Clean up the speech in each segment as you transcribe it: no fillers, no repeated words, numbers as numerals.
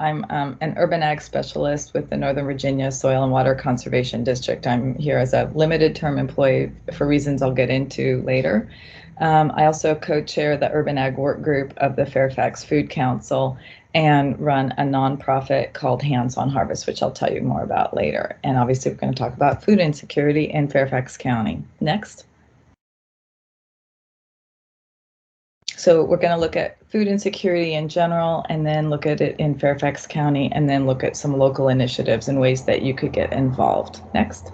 I'm an urban ag specialist with the Northern Virginia Soil and Water Conservation District. I'm here as a limited term employee for reasons I'll get into later. I also co-chair the Urban Ag Work Group of the Fairfax Food Council and run a nonprofit called Hands on Harvest, which I'll tell you more about later. And obviously, we're going to talk about food insecurity in Fairfax County. Next. So we're going to look at food insecurity in general, and then look at it in Fairfax County, and then look at some local initiatives and ways that you could get involved. Next.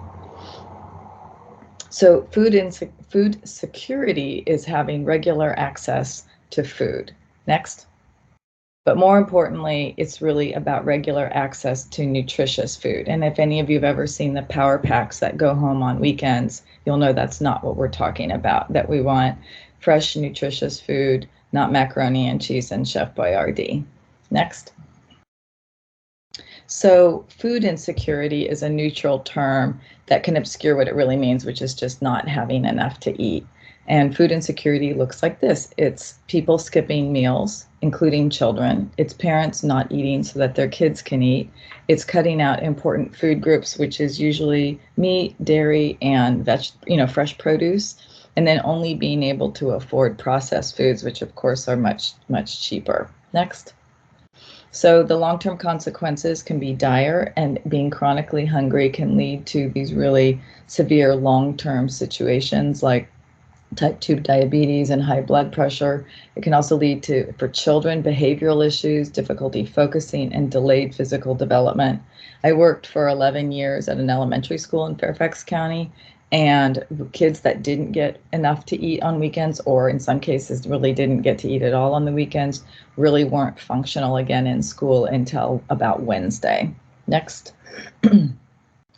So food security is having regular access to food. Next. But more importantly, it's really about regular access to nutritious food. And if any of you have ever seen the power packs that go home on weekends, you'll know that's not what we're talking about, that we want fresh, nutritious food, not macaroni and cheese and Chef Boyardee. Next. So food insecurity is a neutral term that can obscure what it really means, which is just not having enough to eat. And food insecurity looks like this. It's people skipping meals, including children. It's parents not eating so that their kids can eat. It's cutting out important food groups, which is usually meat, dairy, and fresh produce, and then only being able to afford processed foods, which of course are much, much cheaper. Next. So the long-term consequences can be dire, and being chronically hungry can lead to these really severe long-term situations like type 2 diabetes and high blood pressure. It can also lead to, for children, behavioral issues, difficulty focusing, and delayed physical development. I worked for 11 years at an elementary school in Fairfax County, and kids that didn't get enough to eat on weekends, or in some cases really didn't get to eat at all on the weekends, really weren't functional again in school until about Wednesday. Next.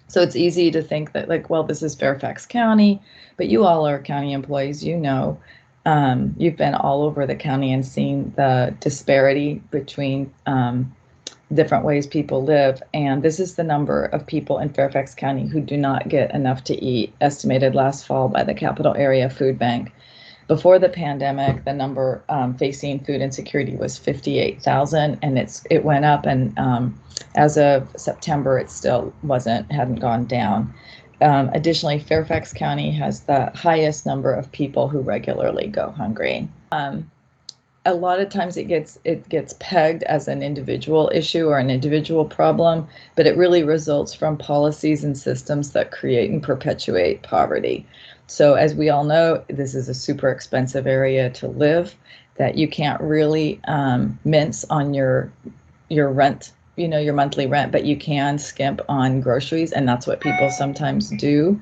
So it's easy to think that, like, well, this is Fairfax County, but you all are county employees, you know. You've been all over the county and seen the disparity between different ways people live. And this is the number of people in Fairfax County who do not get enough to eat, estimated last fall by the Capital Area Food Bank. Before the pandemic, the number facing food insecurity was 58,000, and it went up, and as of September, it still hadn't gone down. Additionally, Fairfax County has the highest number of people who regularly go hungry. A lot of times it gets pegged as an individual issue or an individual problem, but it really results from policies and systems that create and perpetuate poverty. So as we all know, this is a super expensive area to live, that you can't really mince on your rent, your monthly rent, but you can skimp on groceries, and that's what people sometimes do.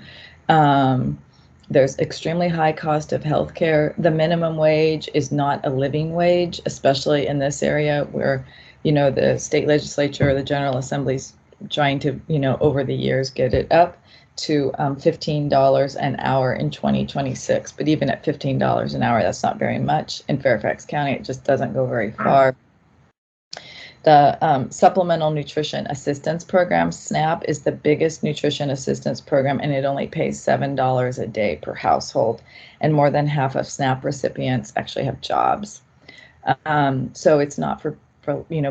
There's extremely high cost of healthcare. The minimum wage is not a living wage, especially in this area where, the state legislature or the General Assembly's trying to, over the years get it up to $15 an hour in 2026. But even at $15 an hour, that's not very much. In Fairfax County, it just doesn't go very far. The Supplemental Nutrition Assistance Program, SNAP, is the biggest nutrition assistance program, and it only pays $7 a day per household. And more than half of SNAP recipients actually have jobs. So it's not for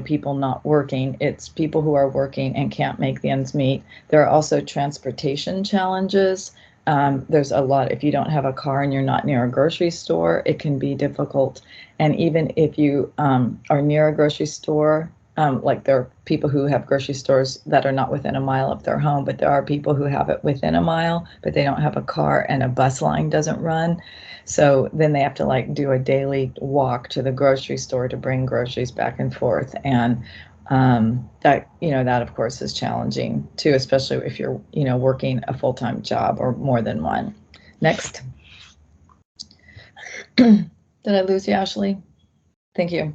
people not working. It's people who are working and can't make the ends meet. There are also transportation challenges. There's a lot, if you don't have a car and you're not near a grocery store, it can be difficult. And even if you are near a grocery store, like there are people who have grocery stores that are not within a mile of their home, but there are people who have it within a mile, but they don't have a car and a bus line doesn't run. So then they have to do a daily walk to the grocery store to bring groceries back and forth. And that of course is challenging too, especially if you're, working a full-time job or more than one. Next. Did I lose you, Ashley? Thank you.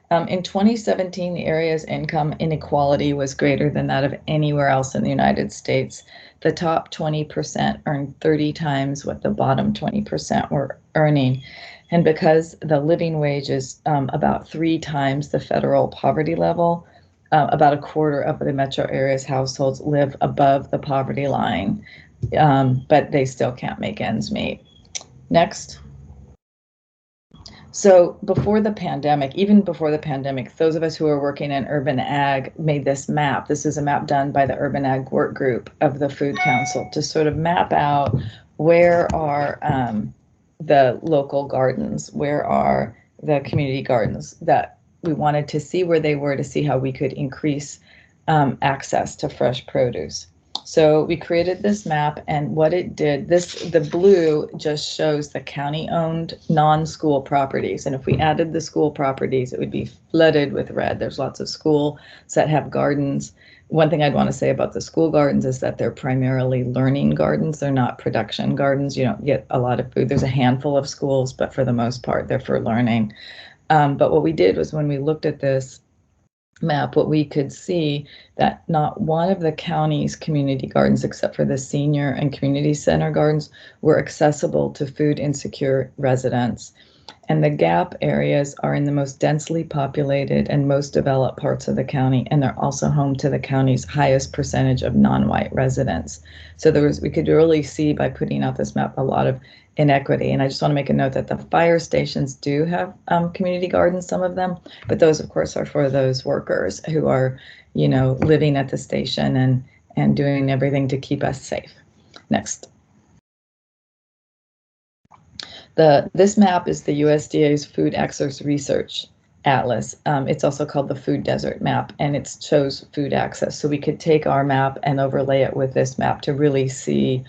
In 2017, the area's income inequality was greater than that of anywhere else in the United States. The top 20% earned 30 times what the bottom 20% were earning. And because the living wage is about 3 times the federal poverty level, about a quarter of the metro area's households live above the poverty line, but they still can't make ends meet. Next. So before the pandemic, even before the pandemic, those of us who are working in urban ag made this map. This is a map done by the Urban Ag Work Group of the Food Council to sort of map out where are the local gardens, where are the community gardens that we wanted to see where they were to see how we could increase access to fresh produce. So we created this map, and what it did, the blue just shows the county-owned non-school properties. And if we added the school properties, it would be flooded with red. There's lots of schools that have gardens. One thing I'd want to say about the school gardens is that they're primarily learning gardens. They're not production gardens. You don't get a lot of food. There's a handful of schools, but for the most part, they're for learning. But what we did was when we looked at this map, what we could see that not one of the county's community gardens, except for the senior and community center gardens, were accessible to food insecure residents. And the gap areas are in the most densely populated and most developed parts of the county, and they're also home to the county's highest percentage of non-white residents. So we could really see by putting out this map a lot of inequity. And I just want to make a note that the fire stations do have community gardens, some of them, but those of course are for those workers who are, living at the station and doing everything to keep us safe. Next. This map is the USDA's Food Access Research Atlas. It's also called the Food Desert Map, and it shows food access. So we could take our map and overlay it with this map to really see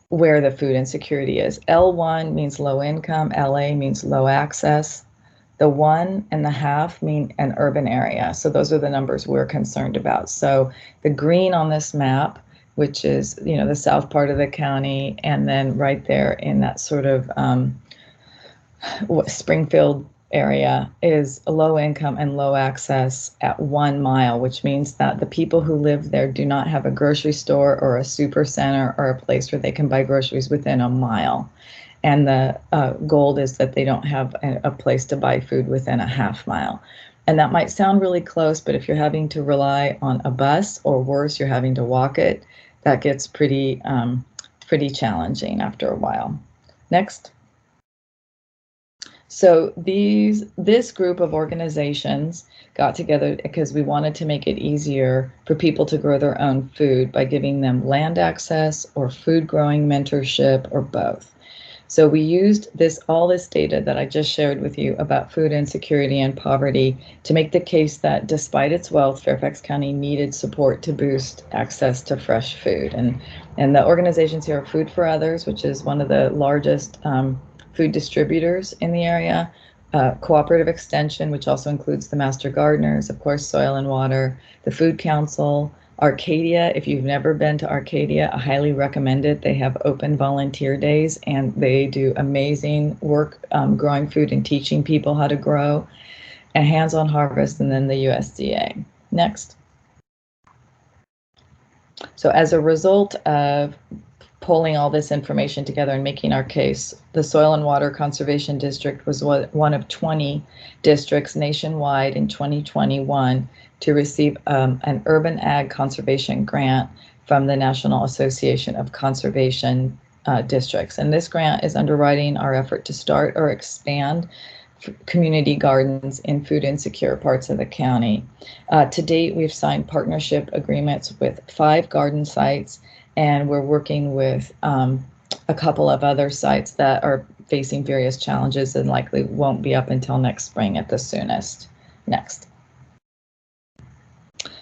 where the food insecurity is. L1 means low income, LA means low access. The 1.5 mean an urban area. So those are the numbers we're concerned about. So the green on this map, which is, the south part of the county, and then right there in that sort of Springfield area is low income and low access at 1 mile, which means that the people who live there do not have a grocery store or a super center or a place where they can buy groceries within a mile. And the goal is that they don't have a place to buy food within a half mile. And that might sound really close, but if you're having to rely on a bus, or worse, you're having to walk it, that gets pretty challenging after a while. Next. So this group of organizations got together because we wanted to make it easier for people to grow their own food by giving them land access or food growing mentorship or both. So we used all this data that I just shared with you about food insecurity and poverty to make the case that despite its wealth, Fairfax County needed support to boost access to fresh food. And the organizations here are Food for Others, which is one of the largest food distributors in the area, Cooperative Extension, which also includes the Master Gardeners, of course, Soil and Water, the Food Council, Arcadia. If you've never been to Arcadia, I highly recommend it. They have open volunteer days, and they do amazing work growing food and teaching people how to grow, and Hands-on Harvest, and then the USDA. Next. So as a result of pulling all this information together and making our case, the Soil and Water Conservation District was one of 20 districts nationwide in 2021 to receive an urban ag conservation grant from the National Association of Conservation Districts. And this grant is underwriting our effort to start or expand community gardens in food insecure parts of the county. To date, we've signed partnership agreements with 5 garden sites, and we're working with a couple of other sites that are facing various challenges and likely won't be up until next spring at the soonest. Next.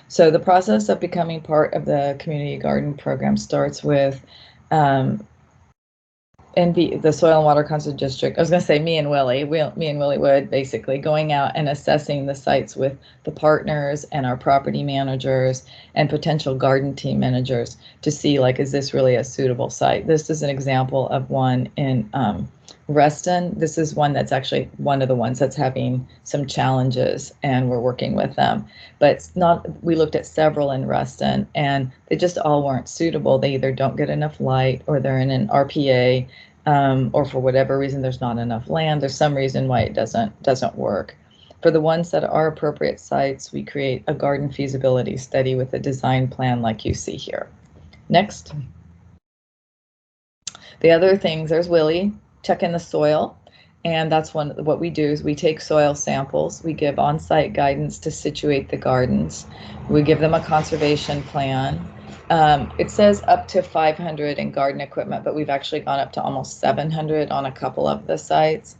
So the process of becoming part of the community garden program starts with in the Soil and Water Conservation District. I was going to say me and Willie Wood, basically going out and assessing the sites with the partners and our property managers and potential garden team managers to see, like, is this really a suitable site? This is an example of one in Reston. This is one that's actually one of the ones that's having some challenges, and we're working with them. But it's not, we looked at several in Reston, and they just all weren't suitable. They either don't get enough light, or they're in an RPA, or for whatever reason there's not enough land. There's some reason why it doesn't work. For the ones that are appropriate sites, we create a garden feasibility study with a design plan like you see here. Next. The other things, there's Willie checking the soil, And that's what we do is we take soil samples, we give on-site guidance to situate the gardens, we give them a conservation plan. It says up to 500 in garden equipment, but we've actually gone up to almost 700 on a couple of the sites.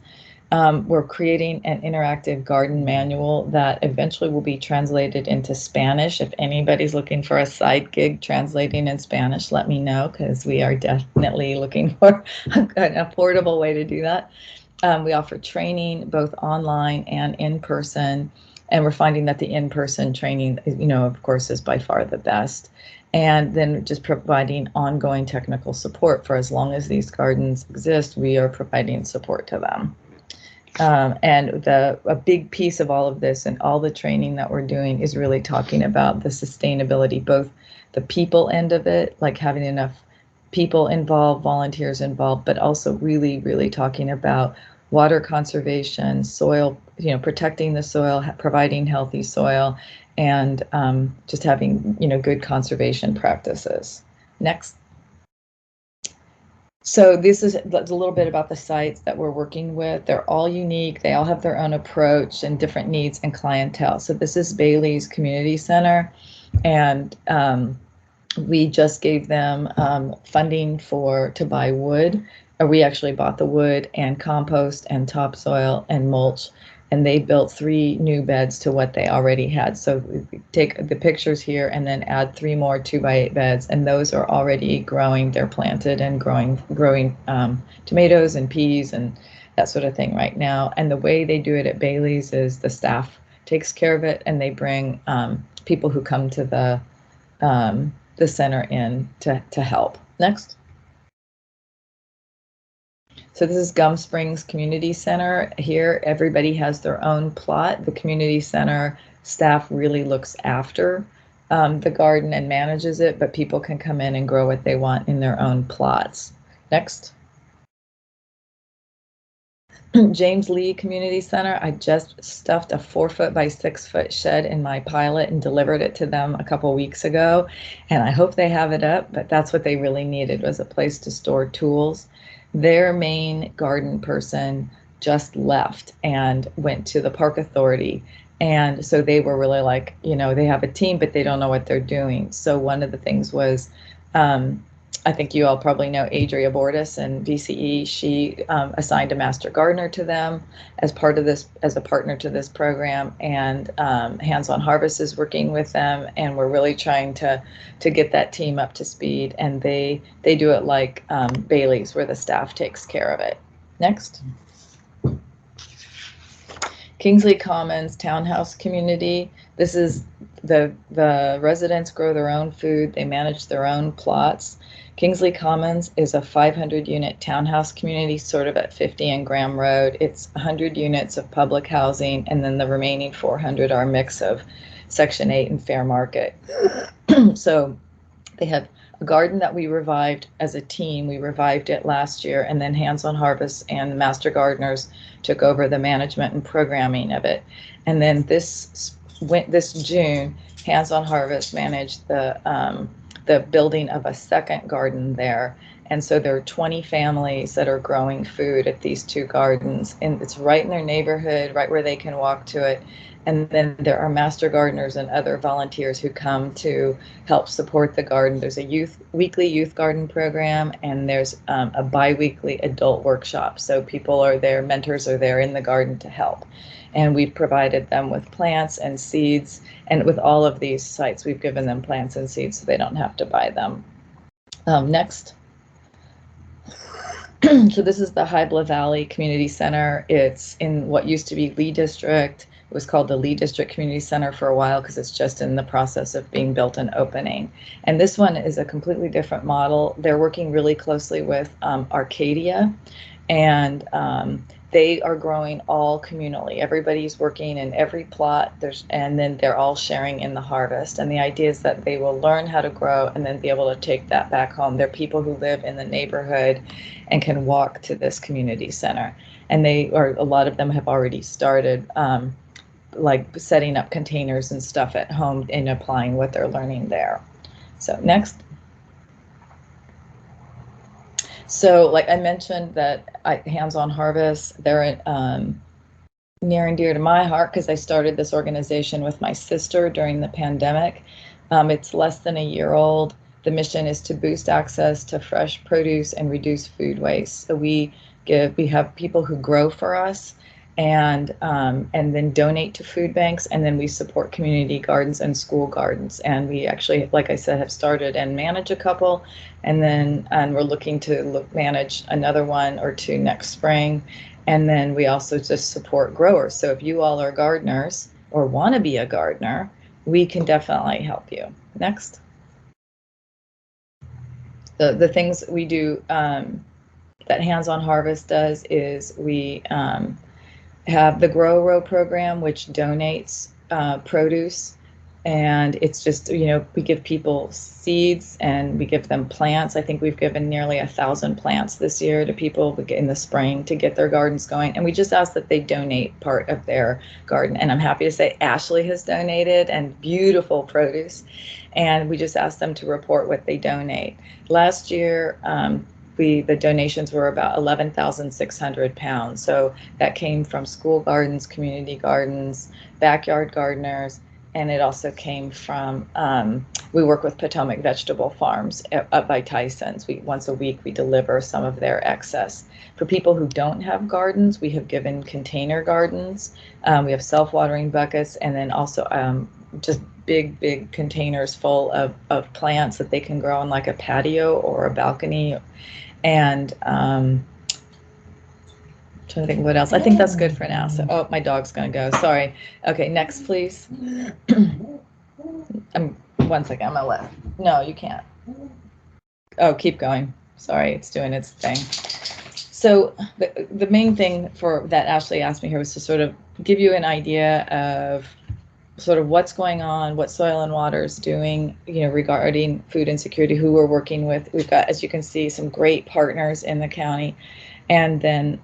We're creating an interactive garden manual that eventually will be translated into Spanish. If anybody's looking for a side gig translating in Spanish, let me know, because we are definitely looking for an affordable way to do that. We offer training both online and in person, and we're finding that the in-person training, of course, is by far the best. And then just providing ongoing technical support for as long as these gardens exist, we are providing support to them. And a big piece of all of this and all the training that we're doing is really talking about the sustainability, both the people end of it, like having enough people involved, volunteers involved, but also really, really talking about water conservation, soil, protecting the soil, providing healthy soil, and just having, good conservation practices. Next. So this is a little bit about the sites that we're working with. They're all unique. They all have their own approach and different needs and clientele. So this is Bailey's Community Center, and we just gave them funding to buy wood. We actually bought the wood and compost and topsoil and mulch, and they built 3 new beds to what they already had. So we take the pictures here and then add 3 more 2x8 beds, and those are already growing. They're planted and growing tomatoes and peas and that sort of thing right now. And the way they do it at Bailey's is the staff takes care of it, and they bring people who come to the center in to help. Next. So this is Gum Springs Community Center. Here, everybody has their own plot. The community center staff really looks after the garden and manages it, but people can come in and grow what they want in their own plots. Next. James Lee Community Center. I just stuffed a 4-foot by 6-foot shed in my pilot and delivered it to them a couple weeks ago, and I hope they have it up, but that's what they really needed, was a place to store tools. Their main garden person just left and went to the park authority. And so they were really like, they have a team, but they don't know what they're doing. So one of the things was, I think you all probably know Adria Bordas and VCE. She assigned a master gardener to them as part of this, as a partner to this program, and Hands on Harvest is working with them, and we're really trying to get that team up to speed. And they do it like Bailey's, where the staff takes care of it. Next. Kingsley Commons Townhouse Community. This is the residents grow their own food. They manage their own plots. Kingsley Commons is a 500-unit townhouse community, sort of at 50 and Graham Road. It's 100 units of public housing, and then the remaining 400 are a mix of Section 8 and Fair Market. So they have a garden that we revived as a team. We revived it last year, and then Hands on Harvest and the Master Gardeners took over the management and programming of it. And then this June, Hands on Harvest managed the building of a second garden there. And so there are 20 families that are growing food at these 2 gardens, and it's right in their neighborhood, right where they can walk to it. And then there are master gardeners and other volunteers who come to help support the garden. There's a weekly youth garden program, and there's a bi-weekly adult workshop. So people are there, mentors are there in the garden to help. And we've provided them with plants and seeds. And with all of these sites, we've given them plants and seeds so they don't have to buy them. Next. So this is the Hybla Valley Community Center. It's in what used to be Lee District. It was called the Lee District Community Center for a while because it's just in the process of being built and opening. And this one is a completely different model. They're working really closely with Arcadia, and they are growing all communally. Everybody's working in every plot, and then they're all sharing in the harvest. And the idea is that they will learn how to grow and then be able to take that back home. They're people who live in the neighborhood and can walk to this community center. And a lot of them have already started like setting up containers and stuff at home and applying what they're learning there. So next. So like I mentioned that Hands-On Harvest, they're near and dear to my heart because I started this organization with my sister during the pandemic. It's less than a year old. The mission is to boost access to fresh produce and reduce food waste. So we have people who grow for us and then donate to food banks, and then we support community gardens and school gardens. And we actually, like I said, have started and manage a couple, and we're looking to manage another one or two next spring. And then we also just support growers. So if you all are gardeners or want to be a gardener, we can definitely help you. Next. The things we do that Hands-On Harvest does is we have the Grow Row program, which donates produce. And it's just, we give people seeds and we give them plants. I think we've given nearly 1,000 plants this year to people in the spring to get their gardens going. And we just ask that they donate part of their garden. And I'm happy to say Ashley has donated, and beautiful produce. And we just ask them to report what they donate. Last year, the donations were about 11,600 pounds. So that came from school gardens, community gardens, backyard gardeners. And it also came from, we work with Potomac Vegetable Farms up by Tyson's. Once a week, we deliver some of their excess. For people who don't have gardens, we have given container gardens. We have self-watering buckets, and then also just big containers full of plants that they can grow on like a patio or a balcony. And trying to think what else. I think that's good for now. So, oh, my dog's gonna go. Sorry. Okay, next, please. One second. I'm gonna let. No, you can't. Oh, keep going. Sorry, it's doing its thing. So the main thing that Ashley asked me here was to sort of give you an idea of sort of what's going on, what Soil and Water is doing, regarding food insecurity, who we're working with. We've got, as you can see, some great partners in the county. And then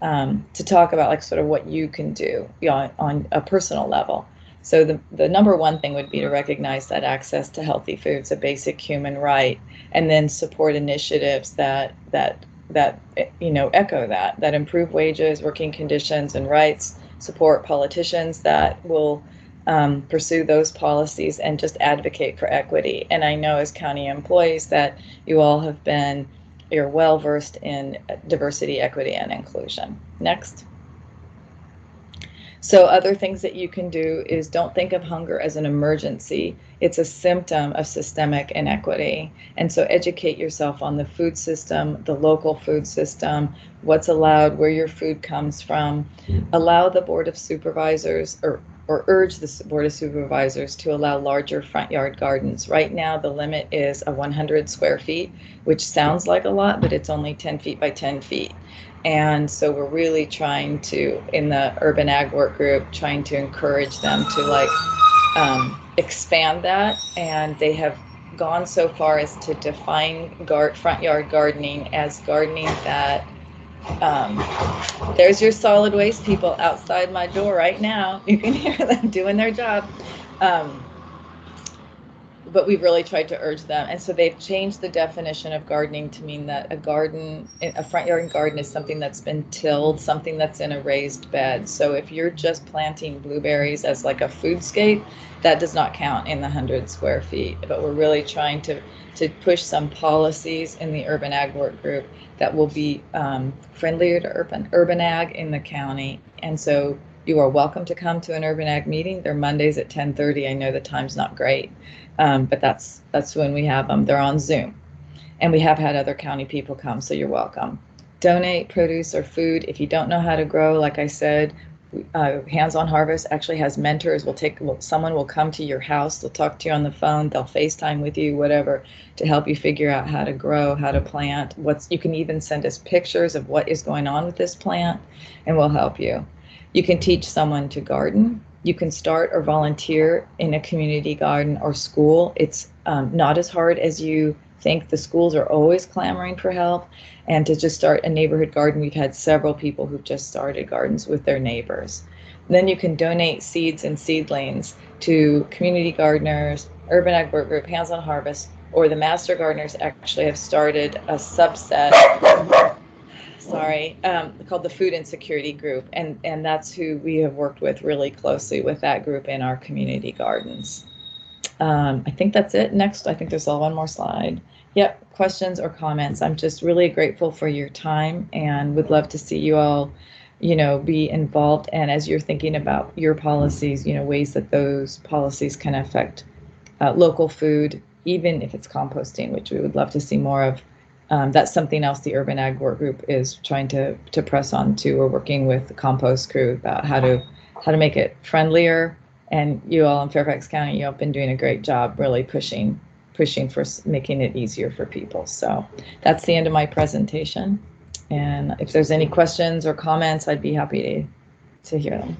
to talk about like sort of what you can do on a personal level. So the number one thing would be to recognize that access to healthy food is a basic human right, and then support initiatives that echo that improve wages, working conditions, and rights. Support politicians that will pursue those policies and just advocate for equity. And I know as county employees that you all you're well versed in diversity, equity, and inclusion. Next. So other things that you can do is don't think of hunger as an emergency. It's a symptom of systemic inequity. And so educate yourself on the food system, the local food system, what's allowed, where your food comes from. Allow the Board of Supervisors or urge the Board of Supervisors to allow larger front yard gardens. Right now, the limit is 100 square feet, which sounds like a lot, but it's only 10 feet by 10 feet. And so we're really trying to, in the Urban Ag Work Group, trying to encourage them to expand that. And they have gone so far as to define front yard gardening as gardening that there's your solid waste people outside my door right now. You can hear them doing their job. But we've really tried to urge them. And so they've changed the definition of gardening to mean that a front yard garden is something that's been tilled, something that's in a raised bed. So if you're just planting blueberries as like a foodscape, that does not count in the 100 square feet. But we're really trying to push some policies in the Urban Ag Work Group that will be friendlier to urban ag in the county. And so you are welcome to come to an Urban Ag meeting. They're Mondays at 10:30. I know the time's not great, but that's when we have them. They're on Zoom. And we have had other county people come, so you're welcome. Donate produce or food. If you don't know how to grow, like I said, Hands-On Harvest actually has mentors. Someone will come to your house. They'll talk to you on the phone. They'll FaceTime with you, whatever, to help you figure out how to grow, how to plant. You can even send us pictures of what is going on with this plant, and we'll help you. You can teach someone to garden. You can start or volunteer in a community garden or school. It's not as hard as you think. The schools are always clamoring for help. And to just start a neighborhood garden, we've had several people who've just started gardens with their neighbors. And then you can donate seeds and seedlings to community gardeners, Urban Ag Work Group, Hands-On Harvest, or the Master Gardeners actually have started a subset sorry, called the Food Insecurity Group, and that's who we have worked with really closely with that group in our community gardens. I think that's it. Next, I think there's one more slide. Yep, questions or comments. I'm just really grateful for your time and would love to see you all, be involved. And as you're thinking about your policies, ways that those policies can affect local food, even if it's composting, which we would love to see more of. That's something else the Urban Ag Work Group is trying to press on to. We're working with the compost crew about how to make it friendlier. And you all in Fairfax County, you have been doing a great job really pushing for making it easier for people. So that's the end of my presentation. And if there's any questions or comments, I'd be happy to hear them.